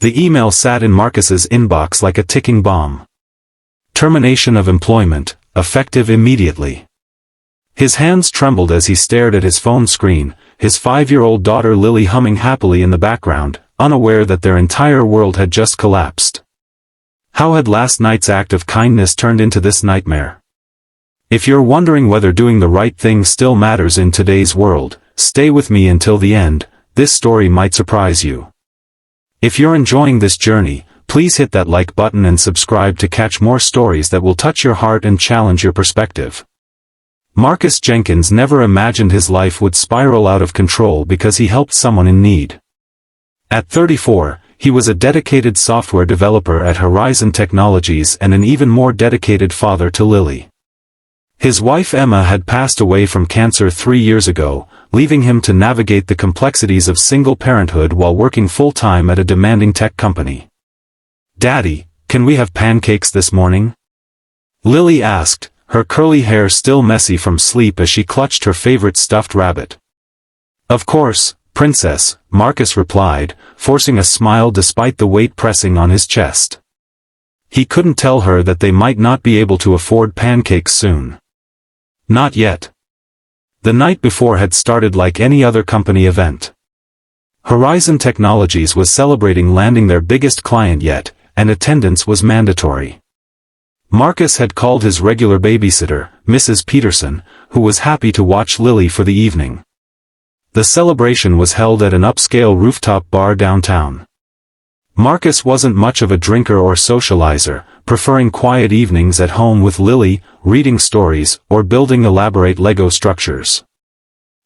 The email sat in Marcus's inbox like a ticking bomb. Termination of employment, effective immediately. His hands trembled as he stared at his phone screen, his 5-year-old daughter Lily humming happily in the background, unaware that their entire world had just collapsed. How had last night's act of kindness turned into this nightmare? If you're wondering whether doing the right thing still matters in today's world, stay with me until the end. This story might surprise you. If you're enjoying this journey, please hit that like button and subscribe to catch more stories that will touch your heart and challenge your perspective. Marcus Jenkins never imagined his life would spiral out of control because he helped someone in need. At 34, he was a dedicated software developer at Horizon Technologies and an even more dedicated father to Lily. His wife Emma had passed away from cancer 3 years ago, leaving him to navigate the complexities of single parenthood while working full-time at a demanding tech company. "Daddy, can we have pancakes this morning?" Lily asked, her curly hair still messy from sleep as she clutched her favorite stuffed rabbit. "Of course, Princess," Marcus replied, forcing a smile despite the weight pressing on his chest. He couldn't tell her that they might not be able to afford pancakes soon. Not yet. The night before had started like any other company event. Horizon Technologies was celebrating landing their biggest client yet, and attendance was mandatory. Marcus had called his regular babysitter, Mrs. Peterson, who was happy to watch Lily for the evening. The celebration was held at an upscale rooftop bar downtown. Marcus wasn't much of a drinker or socializer, preferring quiet evenings at home with Lily, reading stories, or building elaborate Lego structures.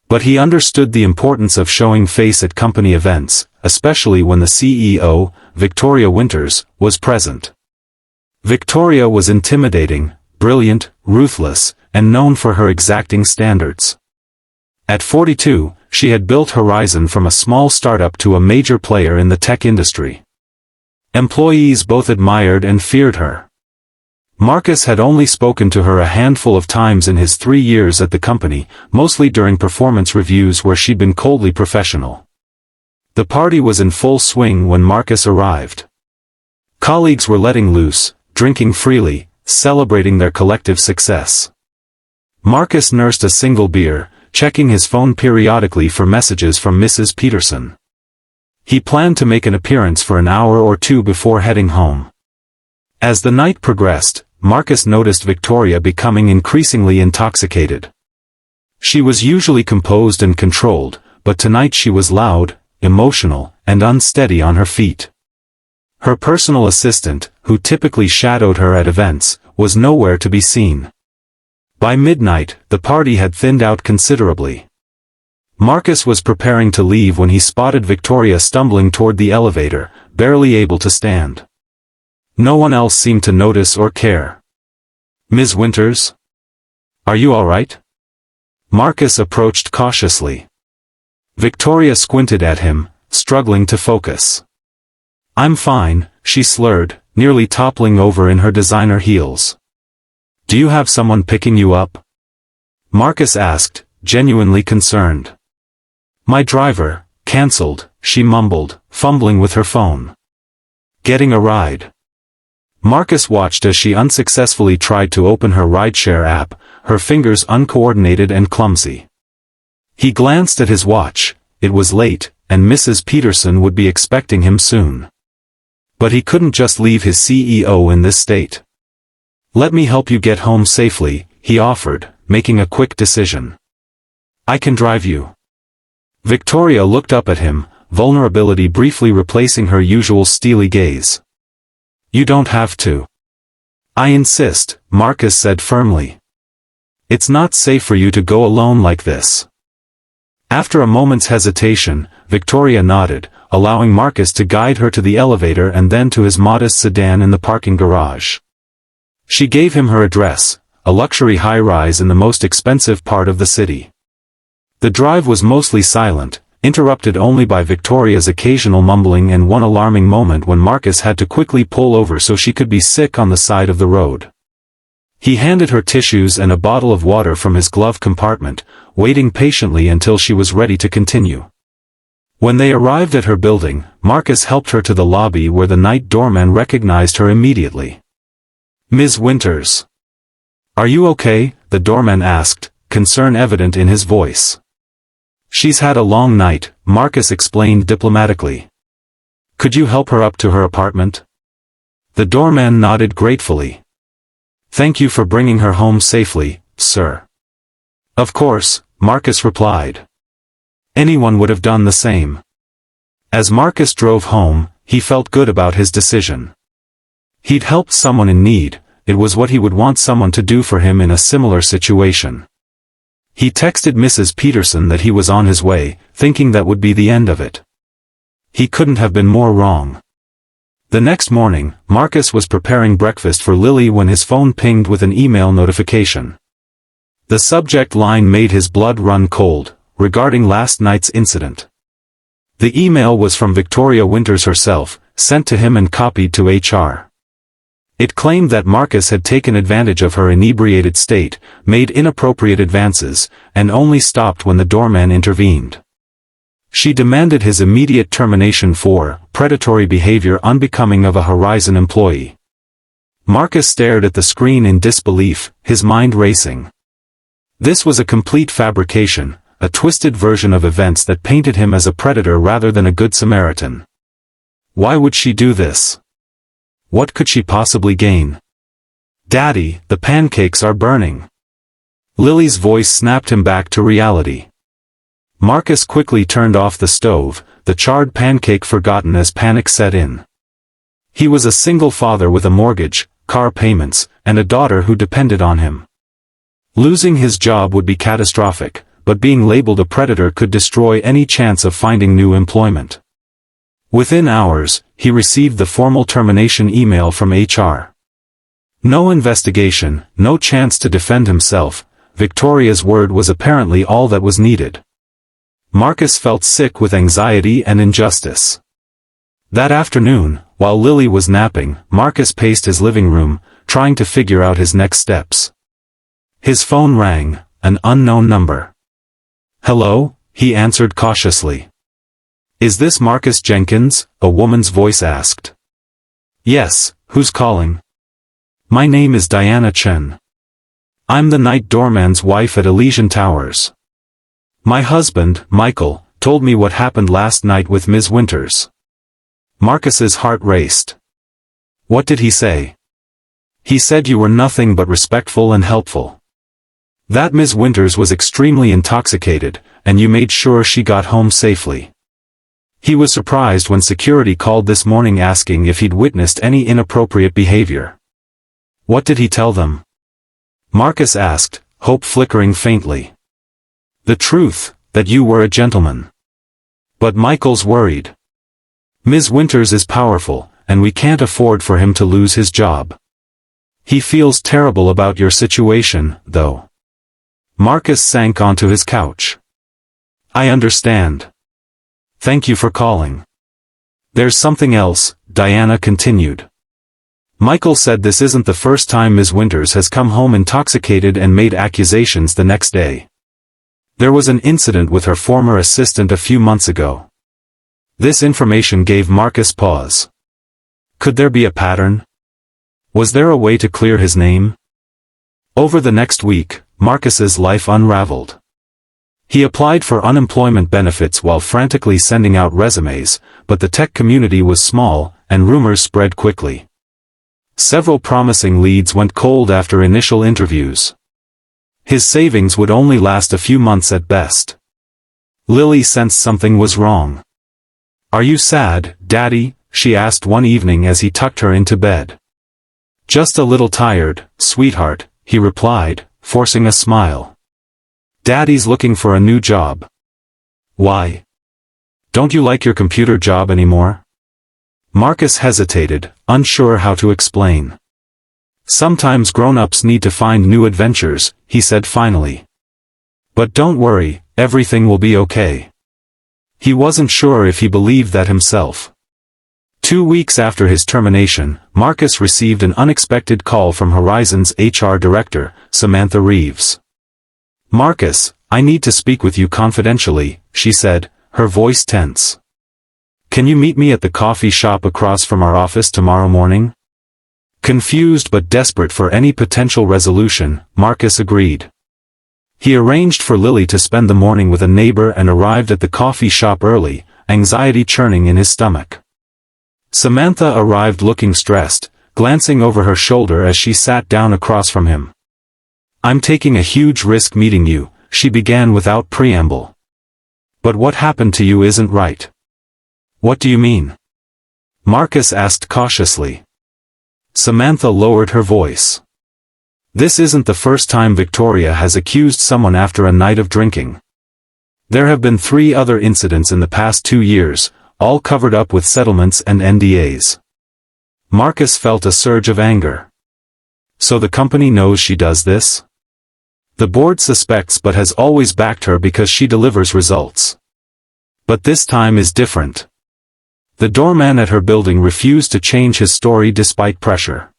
But he understood the importance of showing face at company events, especially when the CEO, Victoria Winters, was present. Victoria was intimidating, brilliant, ruthless, and known for her exacting standards. At 42, she had built Horizon from a small startup to a major player in the tech industry. Employees both admired and feared her. Marcus had only spoken to her a handful of times in his 3 years at the company, mostly during performance reviews where she'd been coldly professional. The party was in full swing when Marcus arrived. Colleagues were letting loose, drinking freely, celebrating their collective success. Marcus nursed a single beer, checking his phone periodically for messages from Mrs. Peterson. He planned to make an appearance for an hour or two before heading home. As the night progressed, Marcus noticed Victoria becoming increasingly intoxicated. She was usually composed and controlled, but tonight she was loud, emotional, and unsteady on her feet. Her personal assistant, who typically shadowed her at events, was nowhere to be seen. By midnight, the party had thinned out considerably. Marcus was preparing to leave when he spotted Victoria stumbling toward the elevator, barely able to stand. No one else seemed to notice or care. "Ms. Winters? Are you all right?" Marcus approached cautiously. Victoria squinted at him, struggling to focus. "I'm fine," she slurred, nearly toppling over in her designer heels. "Do you have someone picking you up?" Marcus asked, genuinely concerned. "My driver, cancelled," she mumbled, fumbling with her phone. "Getting a ride?" Marcus watched as she unsuccessfully tried to open her rideshare app, her fingers uncoordinated and clumsy. He glanced at his watch. It was late, and Mrs. Peterson would be expecting him soon. But he couldn't just leave his CEO in this state. "Let me help you get home safely," he offered, making a quick decision. "I can drive you." Victoria looked up at him, vulnerability briefly replacing her usual steely gaze. "You don't have to." "I insist," Marcus said firmly. "It's not safe for you to go alone like this." After a moment's hesitation, Victoria nodded, allowing Marcus to guide her to the elevator and then to his modest sedan in the parking garage. She gave him her address, a luxury high-rise in the most expensive part of the city. The drive was mostly silent, interrupted only by Victoria's occasional mumbling and one alarming moment when Marcus had to quickly pull over so she could be sick on the side of the road. He handed her tissues and a bottle of water from his glove compartment, waiting patiently until she was ready to continue. When they arrived at her building, Marcus helped her to the lobby where the night doorman recognized her immediately. "Ms. Winters. Are you okay?" the doorman asked, concern evident in his voice. "She's had a long night," Marcus explained diplomatically. "Could you help her up to her apartment?" The doorman nodded gratefully. "Thank you for bringing her home safely, sir." "Of course," Marcus replied. Anyone would have done the same. As Marcus drove home, he felt good about his decision. He'd helped someone in need, it was what he would want someone to do for him in a similar situation. He texted Mrs. Peterson that he was on his way, thinking that would be the end of it. He couldn't have been more wrong. The next morning, Marcus was preparing breakfast for Lily when his phone pinged with an email notification. The subject line made his blood run cold, regarding last night's incident. The email was from Victoria Winters herself, sent to him and copied to HR. It claimed that Marcus had taken advantage of her inebriated state, made inappropriate advances, and only stopped when the doorman intervened. She demanded his immediate termination for predatory behavior unbecoming of a Horizon employee. Marcus stared at the screen in disbelief, his mind racing. This was a complete fabrication, a twisted version of events that painted him as a predator rather than a good Samaritan. Why would she do this? What could she possibly gain? "Daddy, the pancakes are burning." Lily's voice snapped him back to reality. Marcus quickly turned off the stove, the charred pancake forgotten as panic set in. He was a single father with a mortgage, car payments, and a daughter who depended on him. Losing his job would be catastrophic, but being labeled a predator could destroy any chance of finding new employment. Within hours, he received the formal termination email from HR. No investigation, no chance to defend himself, Victoria's word was apparently all that was needed. Marcus felt sick with anxiety and injustice. That afternoon, while Lily was napping, Marcus paced his living room, trying to figure out his next steps. His phone rang, an unknown number. "Hello?" he answered cautiously. "Is this Marcus Jenkins?" a woman's voice asked. "Yes, who's calling?" "My name is Diana Chen. I'm the night doorman's wife at Elysian Towers. My husband, Michael, told me what happened last night with Ms. Winters." Marcus's heart raced. "What did he say?" "He said you were nothing but respectful and helpful. That Ms. Winters was extremely intoxicated, and you made sure she got home safely." He was surprised when security called this morning asking if he'd witnessed any inappropriate behavior. "What did he tell them?" Marcus asked, hope flickering faintly. "The truth, that you were a gentleman." But Michael's worried. "Ms. Winters is powerful, and we can't afford for him to lose his job. He feels terrible about your situation, though." Marcus sank onto his couch. "I understand. Thank you for calling." "There's something else," Diana continued. "Michael said this isn't the first time Ms. Winters has come home intoxicated and made accusations the next day. There was an incident with her former assistant a few months ago." This information gave Marcus pause. Could there be a pattern? Was there a way to clear his name? Over the next week, Marcus's life unraveled. He applied for unemployment benefits while frantically sending out resumes, but the tech community was small, and rumors spread quickly. Several promising leads went cold after initial interviews. His savings would only last a few months at best. Lily sensed something was wrong. "Are you sad, Daddy?" she asked one evening as he tucked her into bed. "Just a little tired, sweetheart," he replied, forcing a smile. "Daddy's looking for a new job." "Why? Don't you like your computer job anymore?" Marcus hesitated, unsure how to explain. "Sometimes grown-ups need to find new adventures," he said finally. "But don't worry, everything will be okay." He wasn't sure if he believed that himself. 2 weeks after his termination, Marcus received an unexpected call from Horizon's HR director, Samantha Reeves. "Marcus, I need to speak with you confidentially," she said, her voice tense. "Can you meet me at the coffee shop across from our office tomorrow morning?" Confused but desperate for any potential resolution, Marcus agreed. He arranged for Lily to spend the morning with a neighbor and arrived at the coffee shop early, anxiety churning in his stomach. Samantha arrived looking stressed, glancing over her shoulder as she sat down across from him. "I'm taking a huge risk meeting you," she began without preamble. "But what happened to you isn't right." "What do you mean?" Marcus asked cautiously. Samantha lowered her voice. "This isn't the first time Victoria has accused someone after a night of drinking. There have been 3 other incidents in the past 2 years, all covered up with settlements and NDAs." Marcus felt a surge of anger. "So the company knows she does this?" "The board suspects but has always backed her because she delivers results. But this time is different. The doorman at her building refused to change his story despite pressure.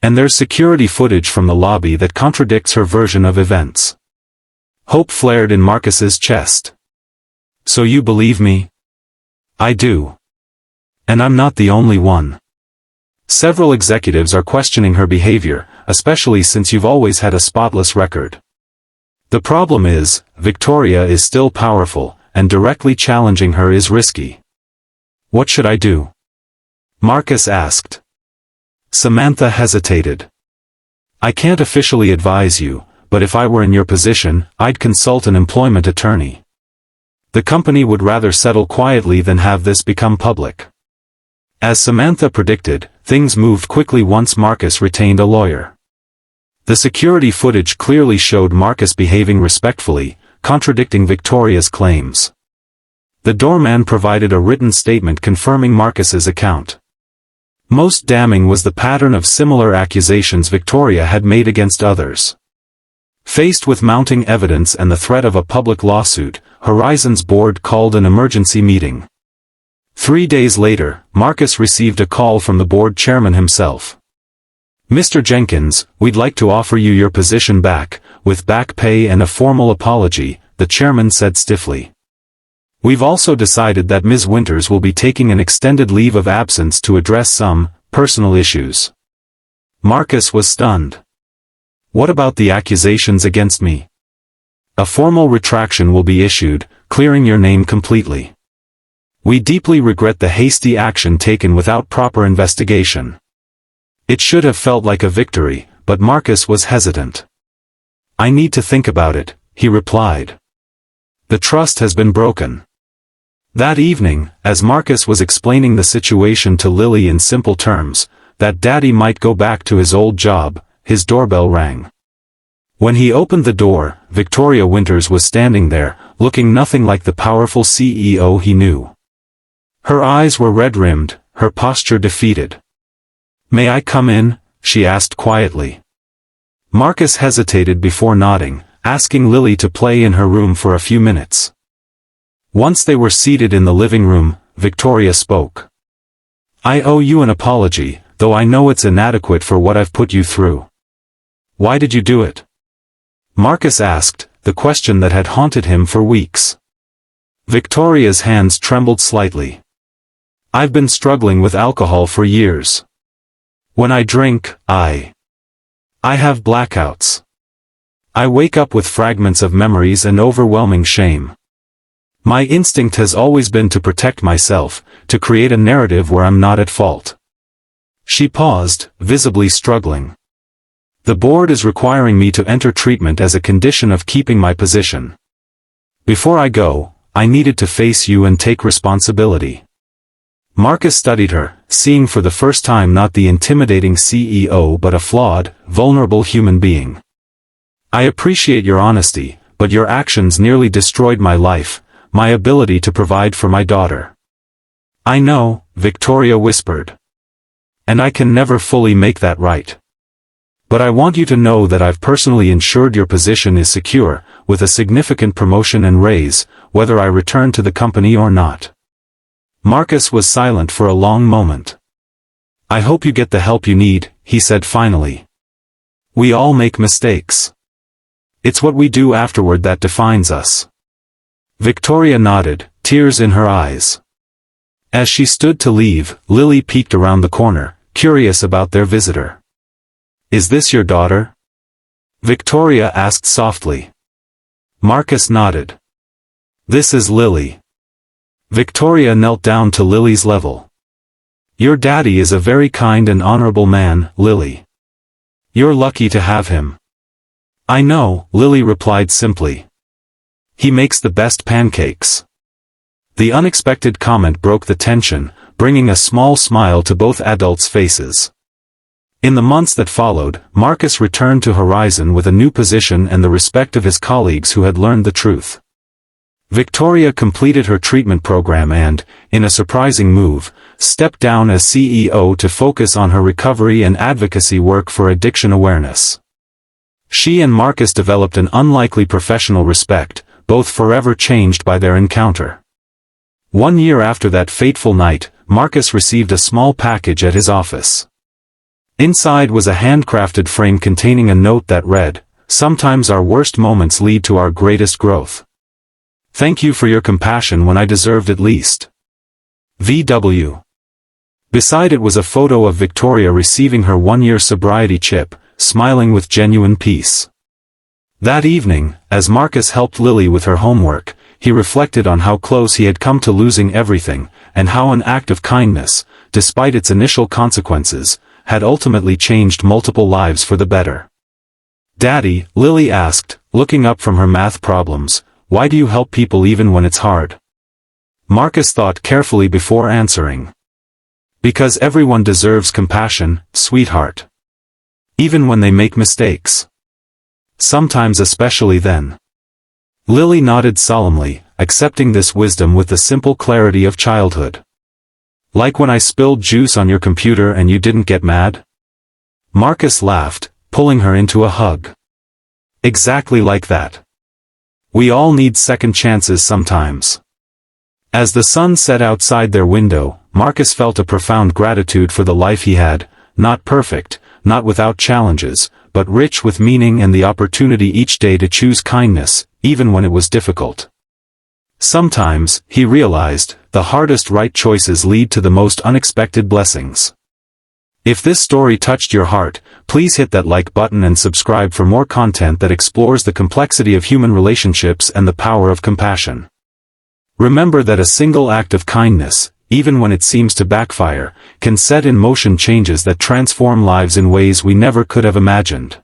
And there's security footage from the lobby that contradicts her version of events." Hope flared in Marcus's chest. "So you believe me?" "I do. And I'm not the only one. Several executives are questioning her behavior, especially since you've always had a spotless record. The problem is, Victoria is still powerful, and directly challenging her is risky." "What should I do?" Marcus asked. Samantha hesitated. "I can't officially advise you, but if I were in your position, I'd consult an employment attorney. The company would rather settle quietly than have this become public." As Samantha predicted, things moved quickly once Marcus retained a lawyer. The security footage clearly showed Marcus behaving respectfully, contradicting Victoria's claims. The doorman provided a written statement confirming Marcus's account. Most damning was the pattern of similar accusations Victoria had made against others. Faced with mounting evidence and the threat of a public lawsuit, Horizon's board called an emergency meeting. 3 days later, Marcus received a call from the board chairman himself. "Mr. Jenkins, we'd like to offer you your position back, with back pay and a formal apology," the chairman said stiffly. "We've also decided that Ms. Winters will be taking an extended leave of absence to address some personal issues." Marcus was stunned. "What about the accusations against me?" "A formal retraction will be issued, clearing your name completely. We deeply regret the hasty action taken without proper investigation." It should have felt like a victory, but Marcus was hesitant. "I need to think about it," he replied. "The trust has been broken." That evening, as Marcus was explaining the situation to Lily in simple terms, that Daddy might go back to his old job, his doorbell rang. When he opened the door, Victoria Winters was standing there, looking nothing like the powerful CEO he knew. Her eyes were red-rimmed, her posture defeated. "May I come in?" she asked quietly. Marcus hesitated before nodding, asking Lily to play in her room for a few minutes. Once they were seated in the living room, Victoria spoke. "I owe you an apology, though I know it's inadequate for what I've put you through." "Why did you do it?" Marcus asked, the question that had haunted him for weeks. Victoria's hands trembled slightly. "I've been struggling with alcohol for years. When I drink, I have blackouts. I wake up with fragments of memories and overwhelming shame. My instinct has always been to protect myself, to create a narrative where I'm not at fault." She paused, visibly struggling. "The board is requiring me to enter treatment as a condition of keeping my position. Before I go, I needed to face you and take responsibility." Marcus studied her, seeing for the first time not the intimidating CEO but a flawed, vulnerable human being. "I appreciate your honesty, but your actions nearly destroyed my life, my ability to provide for my daughter." "I know," Victoria whispered. "And I can never fully make that right. But I want you to know that I've personally ensured your position is secure, with a significant promotion and raise, whether I return to the company or not." Marcus was silent for a long moment. "I hope you get the help you need," he said finally. "We all make mistakes. It's what we do afterward that defines us." Victoria nodded, tears in her eyes. As she stood to leave, Lily peeked around the corner, curious about their visitor. "Is this your daughter?" Victoria asked softly. Marcus nodded. "This is Lily." Victoria knelt down to Lily's level. "Your daddy is a very kind and honorable man, Lily. You're lucky to have him." "I know," Lily replied simply. "He makes the best pancakes." The unexpected comment broke the tension, bringing a small smile to both adults' faces. In the months that followed, Marcus returned to Horizon with a new position and the respect of his colleagues who had learned the truth. Victoria completed her treatment program and, in a surprising move, stepped down as CEO to focus on her recovery and advocacy work for addiction awareness. She and Marcus developed an unlikely professional respect, both forever changed by their encounter. 1 year after that fateful night, Marcus received a small package at his office. Inside was a handcrafted frame containing a note that read, "Sometimes our worst moments lead to our greatest growth. Thank you for your compassion when I deserved it least. VW." Beside it was a photo of Victoria receiving her 1-year sobriety chip, smiling with genuine peace. That evening, as Marcus helped Lily with her homework, he reflected on how close he had come to losing everything, and how an act of kindness, despite its initial consequences, had ultimately changed multiple lives for the better. "Daddy," Lily asked, looking up from her math problems, "why do you help people even when it's hard?" Marcus thought carefully before answering. "Because everyone deserves compassion, sweetheart. Even when they make mistakes. Sometimes especially then." Lily nodded solemnly, accepting this wisdom with the simple clarity of childhood. "Like when I spilled juice on your computer and you didn't get mad?" Marcus laughed, pulling her into a hug. "Exactly like that. We all need second chances sometimes." As the sun set outside their window, Marcus felt a profound gratitude for the life he had, not perfect, not without challenges, but rich with meaning and the opportunity each day to choose kindness, even when it was difficult. Sometimes, he realized, the hardest right choices lead to the most unexpected blessings. If this story touched your heart, please hit that like button and subscribe for more content that explores the complexity of human relationships and the power of compassion. Remember that a single act of kindness, even when it seems to backfire, can set in motion changes that transform lives in ways we never could have imagined.